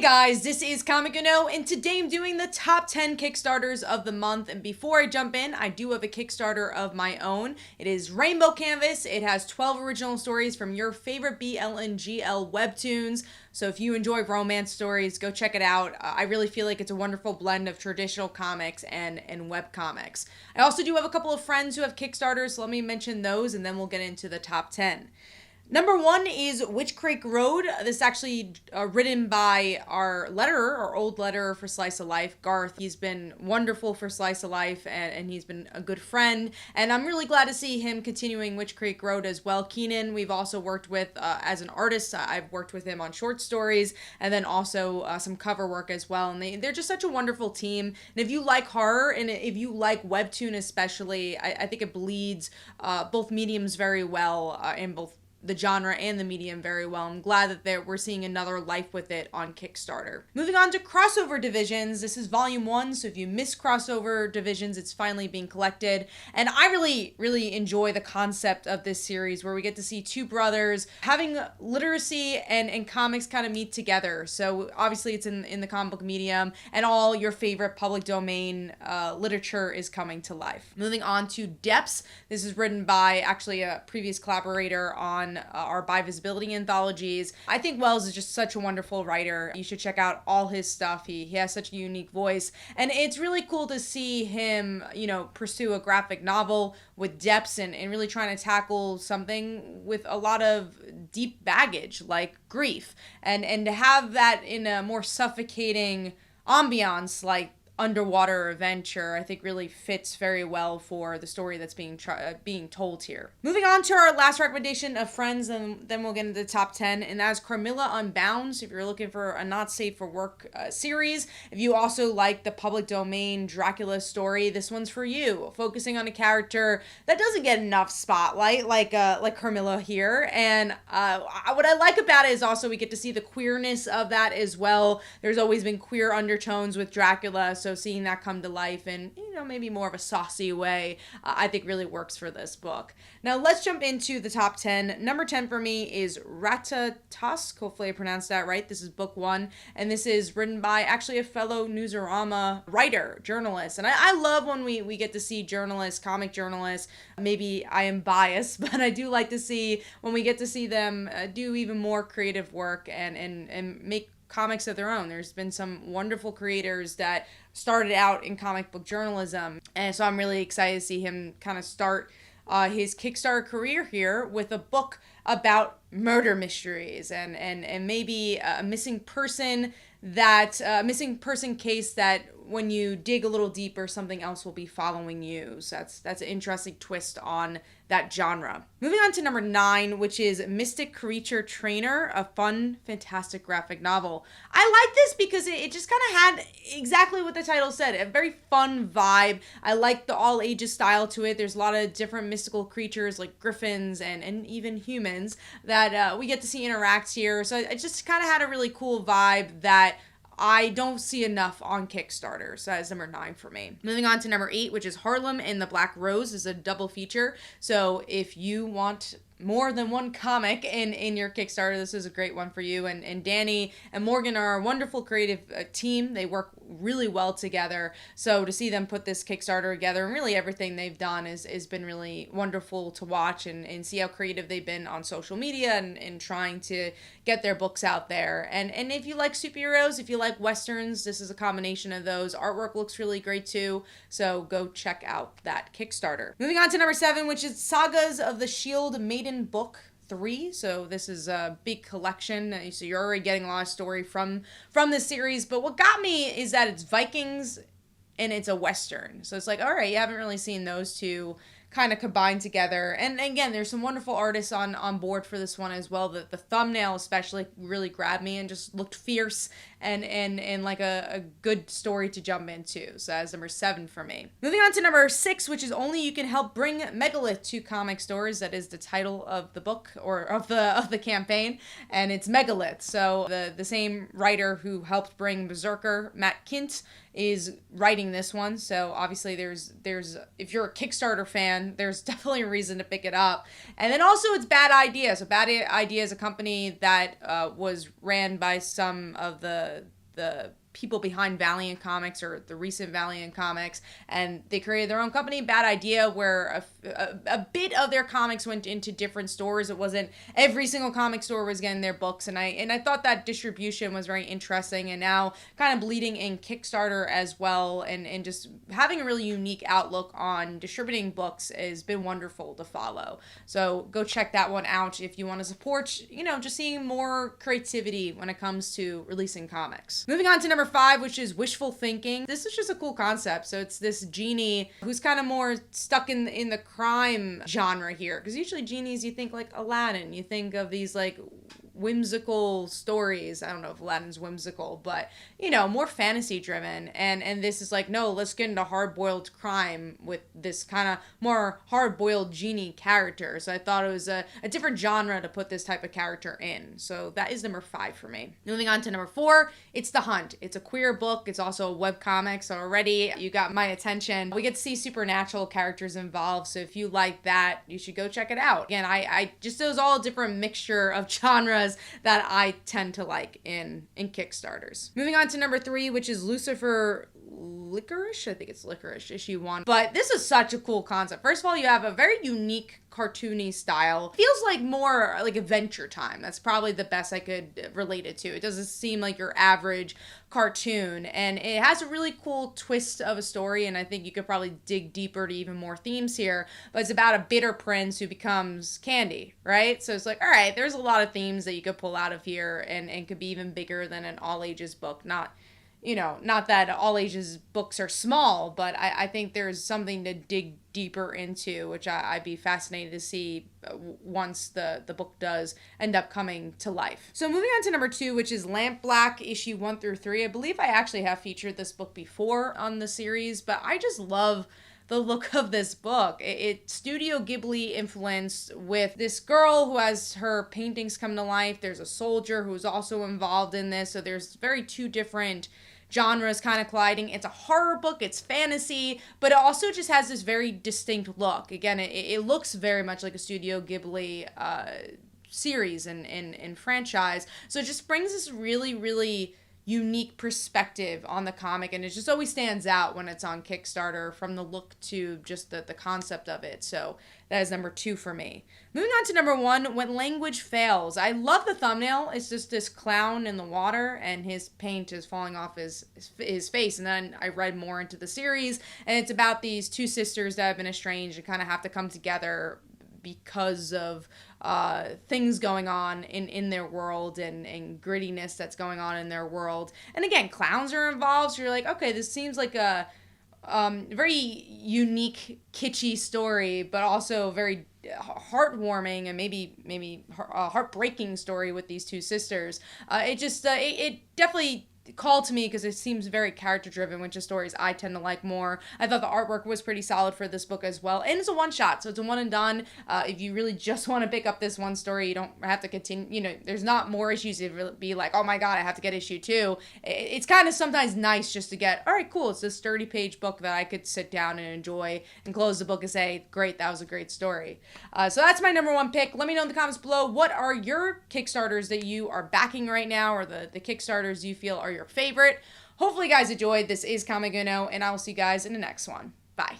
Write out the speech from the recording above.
Guys, this is Comic Uno, and today I'm doing the top 10 Kickstarters of the month. And before I jump in, I do have a Kickstarter of my own. It is Rainbow Canvas. It has 12 original stories from your favorite BL and GL webtoons. So if you enjoy romance stories, go check it out. I really feel like it's a wonderful blend of traditional comics and web comics. I also do have a couple of friends who have Kickstarters, so let me mention those, and then we'll get into the top 10. Number 1 is Witch Creek Road. This is actually written by our old letterer for Slice of Life, Garth. He's been wonderful for Slice of Life, and he's been a good friend. And I'm really glad to see him continuing Witch Creek Road as well. Keenan, we've also worked with as an artist. I've worked with him on short stories, and then also some cover work as well. And they're just such a wonderful team. And if you like horror, and if you like webtoon especially, I think it bleeds both mediums very well in both the genre and the medium very well. I'm glad that we're seeing another life with it on Kickstarter. Moving on to crossover divisions. This is volume 1, so if you miss crossover divisions, it's finally being collected. And I really enjoy the concept of this series where we get to see two brothers having literacy and comics kind of meet together. So obviously it's in the comic book medium, and all your favorite public domain literature is coming to life. Moving on to Depths. This is written by actually a previous collaborator on our By Visibility anthologies. I think Wells is just such a wonderful writer. You should check out all his stuff. He has such a unique voice, and it's really cool to see him, pursue a graphic novel with depths and really trying to tackle something with a lot of deep baggage like grief, and to have that in a more suffocating ambiance like underwater adventure, I think really fits very well for the story that's being told here. Moving on to our last recommendation of friends, and then we'll get into the top 10, and that is CARMILLA Unbound. So if you're looking for a not safe for work series, if you also like the public domain Dracula story, this one's for you. Focusing on a character that doesn't get enough spotlight, like CARMILLA here, and what I like about it is also we get to see the queerness of that as well. There's always been queer undertones with Dracula, so seeing that come to life in, maybe more of a saucy way, I think really works for this book. Now let's jump into the top 10. Number 10 for me is RATATOSK. Hopefully I pronounced that right. This is book 1, and this is written by actually a fellow Newsarama writer, journalist. And I love when we get to see journalists, comic journalists. Maybe I am biased, but I do like to see when we get to see them do even more creative work and make comics of their own. There's been some wonderful creators that started out in comic book journalism, and so I'm really excited to see him kind of start his Kickstarter career here with a book about murder mysteries and maybe a missing person case that when you dig a little deeper, something else will be following you. So that's an interesting twist on that genre. Moving on to number 9, which is Mystic Creature Trainer, a fun, fantastic graphic novel. I like this because it just kind of had exactly what the title said, a very fun vibe. I like the all ages style to it. There's a lot of different mystical creatures like griffins and even humans that we get to see interact here. So it just kind of had a really cool vibe that I don't see enough on Kickstarter, so that is number 9 for me. Moving on to number 8, which is Harlem and the Black Rose. Is a double feature, so if you want more than one comic in your Kickstarter, this is a great one for you. And Danny and Morgan are a wonderful creative team. They work really well together. So to see them put this Kickstarter together, and really everything they've done has been really wonderful to watch and see how creative they've been on social media and trying to get their books out there. And if you like superheroes, if you like westerns, this is a combination of those. Artwork looks really great too. So go check out that Kickstarter. Moving on to number 7, which is Sagas of the Shield, Maiden book 3. So this is a big collection, so you're already getting a lot of story from this series. But what got me is that it's Vikings and it's a western, so it's like, all right, you haven't really seen those two kind of combined together. And again, there's some wonderful artists on board for this one as well. The thumbnail especially really grabbed me and just looked fierce and like a good story to jump into. So that's number 7 for me. Moving on to number 6, which is Only You Can Help Bring Megalith to Comic Stores. That is the title of the book, or of the campaign, and it's Megalith. So the same writer who helped bring Berserker, Matt Kint, is writing this one. So obviously there's if you're a Kickstarter fan, again, there's definitely a reason to pick it up. And then also it's Bad Idea. So Bad Idea is a company that was ran by some of the people behind Valiant Comics, or the recent Valiant Comics, and they created their own company, Bad Idea, where a bit of their comics went into different stores. It wasn't every single comic store was getting their books, and I thought that distribution was very interesting, and now kind of bleeding in Kickstarter as well, and just having a really unique outlook on distributing books has been wonderful to follow. So go check that one out if you want to support, just seeing more creativity when it comes to releasing comics. Moving on to number 5, which is Wishful Thinking. This is just a cool concept. So it's this genie who's kind of more stuck in the crime genre here, because usually genies, you think like Aladdin, you think of these like whimsical stories. I don't know if Aladdin's whimsical, but more fantasy driven, and this is like, no, let's get into hard-boiled crime with this kind of more hard-boiled genie character. So I thought it was a different genre to put this type of character in. So that is number 5 for me. Moving on to number 4, it's The Hunt. It's a queer book. It's also a webcomic, so already you got my attention. We get to see supernatural characters involved, so if you like that, you should go check it out. Again, I just, it was all a different mixture of genres that I tend to like in Kickstarters. Moving on to number 3, which is Lucifer Licorice. I think it's Licorice, issue 1. But this is such a cool concept. First of all, you have a very unique cartoony style. Feels like more like Adventure Time. That's probably the best I could relate it to. It doesn't seem like your average cartoon, and it has a really cool twist of a story, and I think you could probably dig deeper to even more themes here. But it's about a bitter prince who becomes candy, right? So it's like, all right, there's a lot of themes that you could pull out of here, and could be even bigger than an all ages book. Not that all ages books are small, but I think there's something to dig deeper into, which I'd be fascinated to see once the book does end up coming to life. So moving on to number 2, which is Lampblack, issue 1 through 3. I believe I actually have featured this book before on the series, but I just love the look of this book. It's Studio Ghibli influenced, with this girl who has her paintings come to life. There's a soldier who's also involved in this, so there's very two different genres kind of colliding. It's a horror book, it's fantasy, but it also just has this very distinct look. Again, it looks very much like a Studio Ghibli series and franchise, so it just brings this really, really unique perspective on the comic, and it just always stands out when it's on Kickstarter, from the look to just the concept of it. So that is number 2 for me. Moving on to number 1, When Language Fails. I love the thumbnail. It's just this clown in the water, and his paint is falling off his face. And then I read more into the series, and it's about these two sisters that have been estranged and kind of have to come together because of things going on in their world, and grittiness that's going on in their world. And again, clowns are involved, so you're like, okay, this seems like a very unique, kitschy story, but also very heartwarming and maybe heartbreaking story with these two sisters. It definitely called to me because it seems very character driven, which is stories I tend to like more. I thought the artwork was pretty solid for this book as well, and it's a one shot, so it's a one and done. If you really just want to pick up this one story, you don't have to continue, there's not more issues to be like, oh my god, I have to get issue 2. It's kind of sometimes nice just to get, all right, cool, it's this 30-page book that I could sit down and enjoy and close the book and say, great, that was a great story. So that's my number 1 pick. Let me know in the comments below, what are your Kickstarters that you are backing right now, or the Kickstarters you feel are your favorite. Hopefully you guys enjoyed. This is Comic Uno, and I will see you guys in the next one.